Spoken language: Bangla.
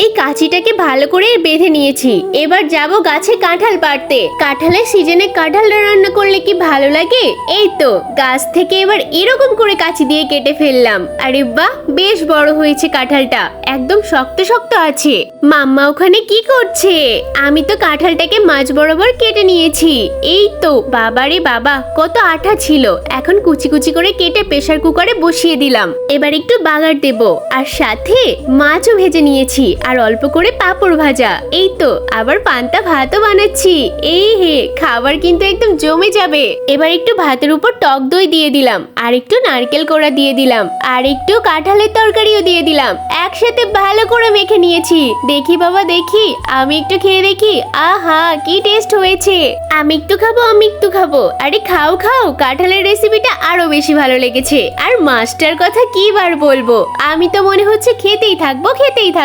এই কাঁচিটাকে ভালো করে বেঁধে নিয়েছি। এবার যাব গাছে কাঁঠাল পাড়তে। কাঁঠালের সিজনে কাঁঠাল রান্না করলে কি ভালো লাগে। এই তো গাছ থেকে এবার এরকম করে কাঁচি দিয়ে কেটে ফেললাম। আরে বাহ, বেশ বড় হয়েছে কাঁঠালটা, একদম শক্ত শক্ত আছে। মাম্মা ওখানে কি করছে? আমি তো কাঁঠালটাকে মাঝ বরাবর কেটে নিয়েছি। এই তো বাবারে বাবা, কত আঠা ছিল। এখন কুচি কুচি করে কেটে প্রেসার কুকারে বসিয়ে দিলাম। এবার একটু বাগার দেব, আর সাথে মাছও ভেজে নিয়েছি, আর অল্প করে পাঁপড় ভাজা। এই তো আবার পান্তা ভাতও বানাচ্ছি। এই হে, খাবার কিন্তু একদম জমে যাবে। এবার একটু ভাতের উপর টক দই দিয়ে দিলাম, আর একটু নারকেল কোড়া দিয়ে দিলাম, আর একটু কাঁঠালের তরকারিও দিয়ে দিলাম। একসাথে ভালো করে মেখে নিয়েছি। দেখি বাবা দেখি, আমি একটু খেয়ে দেখি। আহা, কি টেস্ট হয়েছে। আমি একটু খাবো, আমি একটু খাবো। আরে খাও খাও, কাঁঠালের রেসিপিটা আরো বেশি ভালো লেগেছে। আর মাছটার কথা কি বার বলবো, আমি তো মনে হচ্ছে খেতেই থাকবো, খেতেই থাকবো।